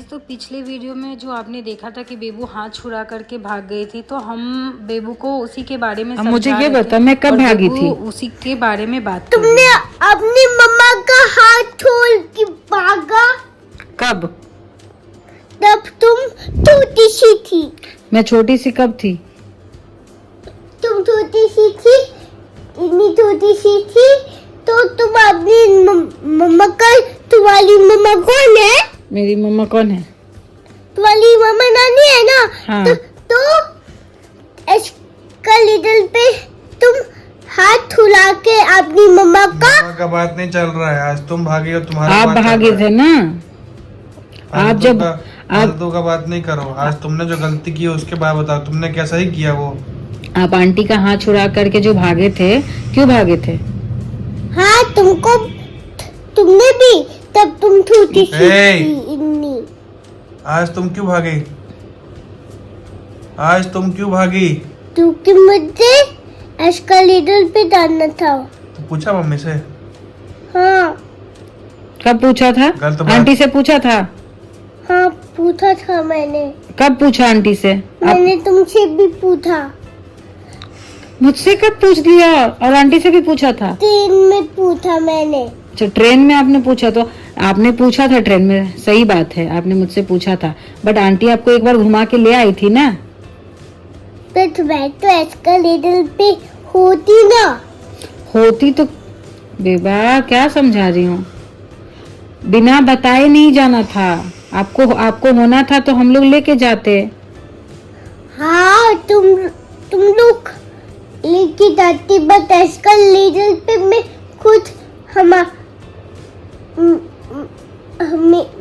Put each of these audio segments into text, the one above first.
Guys, तो पिछले video में जो आपने देखा था कि बेबू हाथ छुड़ा करके भाग गई थी, तो हम बेबू को उसी के बारे में अब मुझे समझा ये रहे बता थे मैं कब और भागी बेबू थी? उसी के बारे में बात कर तुमने रही है। अपनी मम्मा का हाथ छोड़ के भागा कब? तब तुम छोटी सी थी। मैं छोटी सी कब थी? तुम छोटी सी थी, इतनी छोटी सी थी। तो तुम अपनी मम्मा का, तुम्हारी मम्मा कौन है? मेरी मम्मा कौन है? तुम्हारी मम्मा नानी है ना? हाँ। तो एस्केलेटर पे तुम हाथ छुड़ा के अपनी मम्मा का बात नहीं चल रहा है। आज तुम भागे हो, तुम्हारा आप बात चल भागे रहा थे है। ना। आप जब फालतू का बात नहीं करो। आज तुमने जो गलती की उसके बाद बताओ, तुमने कैसा ही किया वो। आप आंटी का हाथ छुड़ा करके जो भागे थे, क्यों भागे थे? हाँ, तुमने भी, तब तुम छोटी सी ए! थी इतनी। आज तुम क्यों भागे? आज तुम क्यों भागी? क्योंकि मुझे एस्केलेटर पे जाना था। तो पूछा मम्मी से? हाँ कब पूछा था? गलत बात। आंटी से पूछा था? हाँ, पूछा था मैंने। कब पूछा आंटी से? मैंने तुमसे भी पूछा, मुझसे कब पूछ लिया? और आंटी से भी पूछा था? ट्रेन में पूछा मैंने। अच्छा, ट्रेन में आपने पूछा? तो आपने पूछा था ट्रेन में, सही बात है, आपने मुझसे पूछा था, बट आंटी आपको एक बार घुमा के ले आई थी ना। तो मैं तो एस्केलेटर पे होती ना। होती तो बेबा क्या समझा रही हूँ? बिना बताए नहीं जाना था आपको होना था तो हम लोग लेके जाते। हाँ, तुम लोग लेके जाती, बट एस्केलेटर पे मैं खुद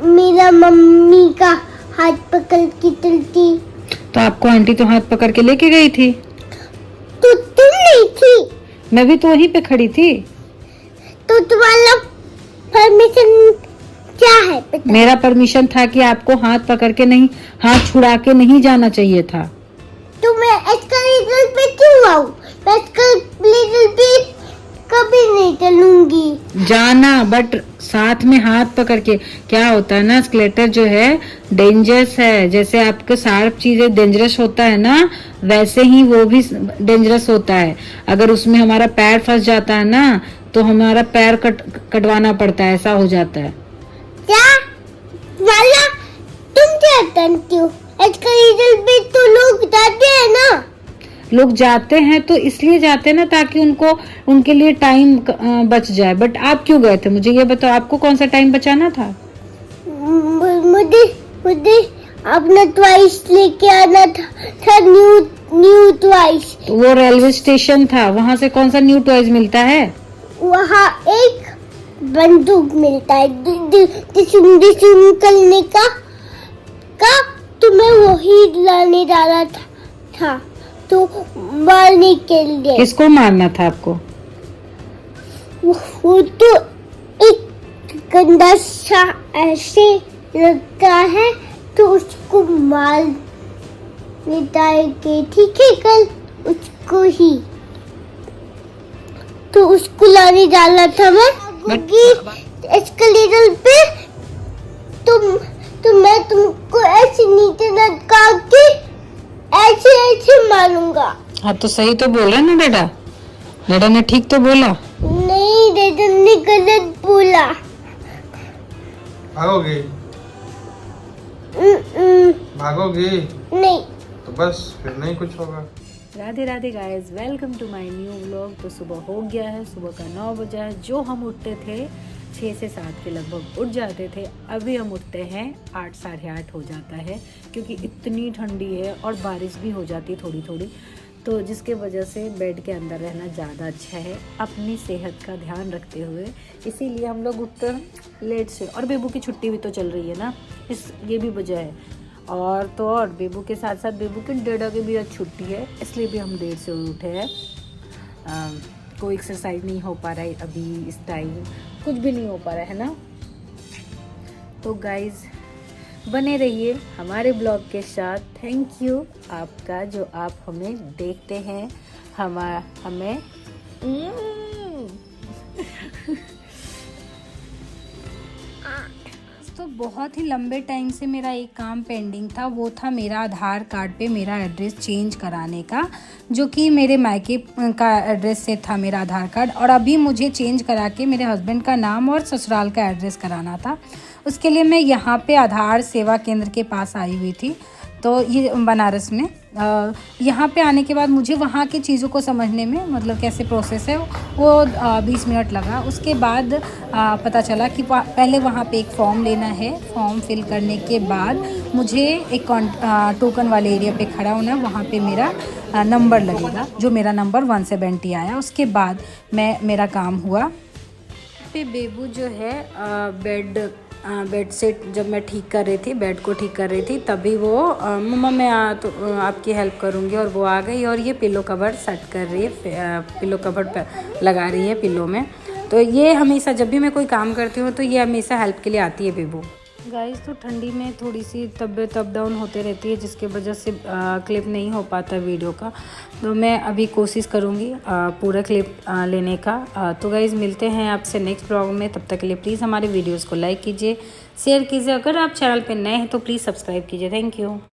मेरा मम्मी का हाथ पकड़ के चलती। तो आपको आंटी तो हाथ पकड़ के लेके गई थी। तो तुम नहीं थी। मैं भी तो वहीं पे खड़ी थी। तो तुम्हारा परमिशन क्या है पता? मेरा परमिशन था कि आपको हाथ पकड़ के नहीं, हाथ छुड़ा के नहीं जाना चाहिए था। तो मैं एस्केलेटर पे क्यों आऊं? मैं एस्केलेटर पे कभी नहीं चलूंगी। जाना, बट साथ में हाथ पकड़ के। क्या होता है ना, एस्केलेटर जो है डेंजरस है। जैसे आपके शार्प चीजें डेंजरस होता है ना, वैसे ही वो भी डेंजरस होता है। अगर उसमें हमारा पैर फंस जाता है ना, तो हमारा पैर कटवाना पड़ता है, ऐसा हो जाता है। क्या वाला तुम क्या जानती हो? एस्केलेटर पे तो लोग जाते हैं ना। लोग जाते हैं तो इसलिए जाते हैं ना, ताकि उनके लिए टाइम बच जाए। बट आप क्यों गए थे? मुझे ये बताओ, आपको कौन सा टाइम बचाना था? मुझे अपना ट्वाइस लेके आना था न्यू ट्वाइस। तो वो रेलवे स्टेशन था, वहां से कौन सा न्यू टॉयज मिलता है? वहाँ एक बंदूक मिलता है निकलने का तो मैं वही लाने जा रहा था तो मारने के लिए। किसको मारना था आपको? वो तो एक गंदा सा ऐसे लगता है, तो उसको मार के, ठीक है, कल उसको ही, तो उसको लाने डाला था मैं एस्केलेटर पे। तो मैं तुमको ऐसे नीचे लटका के ऐसे मारूंगा। हाँ तो सही तो बोला ना डैडा? डैडा ने ठीक तो बोला? नहीं, डैडा ने गलत बोला। भागोगे? भागोगे? नहीं। तो बस फिर नहीं कुछ होगा। Radhe Radhe guys, welcome to my new vlog. तो सुबह हो गया है, सुबह का 9 बजा है। जो हम उठते थे 6 से 7 के लगभग उठ जाते थे, अभी हम उठते हैं 8 साढ़े 8 हो जाता है, क्योंकि इतनी ठंडी है और बारिश भी हो जाती है थोड़ी थोड़ी, तो जिसके वजह से बेड के अंदर रहना ज़्यादा अच्छा है, अपनी सेहत का ध्यान रखते हुए। इसीलिए हम लोग उठते हैं लेट से। और बेबू की छुट्टी भी तो चल रही है ना, ये भी वजह है। और तो और बेबू के साथ साथ बेबू के डैडा की भी आज छुट्टी है, इसलिए भी हम देर से उठे हैं। कोई एक्सरसाइज नहीं हो पा रहा है अभी इस टाइम, कुछ भी नहीं हो पा रहा है ना। तो गाइज बने रहिए हमारे ब्लॉग के साथ। थैंक यू आपका, जो आप हमें देखते हैं, हमें तो बहुत ही लंबे टाइम से मेरा एक काम पेंडिंग था, वो था मेरा आधार कार्ड पे मेरा एड्रेस चेंज कराने का, जो कि मेरे मायके का एड्रेस से था मेरा आधार कार्ड, और अभी मुझे चेंज करा के मेरे हस्बैंड का नाम और ससुराल का एड्रेस कराना था। उसके लिए मैं यहाँ पे आधार सेवा केंद्र के पास आई हुई थी, तो ये बनारस में। यहाँ पे आने के बाद मुझे वहाँ की चीज़ों को समझने में, मतलब कैसे प्रोसेस है वो 20 मिनट लगा। उसके बाद पता चला कि पहले वहाँ पे एक फॉर्म लेना है, फॉर्म फिल करने के बाद मुझे एक टोकन वाले एरिया पे खड़ा होना है, वहाँ पे मेरा नंबर लगेगा, जो मेरा नंबर 170 आया। उसके बाद मेरा काम हुआ। पे बेबू जो है बेड सेट जब मैं ठीक कर रही थी, बेड को ठीक कर रही थी, तभी वो मम्मा मैं आपकी हेल्प करूँगी, और वो आ गई और ये पिलो कवर सेट कर रही है, पिलो कवर लगा रही है पिलो में। तो ये हमेशा जब भी मैं कोई काम करती हूँ तो ये हमेशा हेल्प के लिए आती है बेबू। गाइस, तो ठंडी में थोड़ी सी तबीयत अप डाउन होते रहती है, जिसके वजह से क्लिप नहीं हो पाता वीडियो का। तो मैं अभी कोशिश करूँगी पूरा क्लिप लेने का। तो गाइस, मिलते हैं आपसे नेक्स्ट ब्लॉग में। तब तक के लिए प्लीज़ हमारे वीडियोस को लाइक कीजिए, शेयर कीजिए। अगर आप चैनल पे नए हैं तो प्लीज़ सब्सक्राइब कीजिए। Thank you.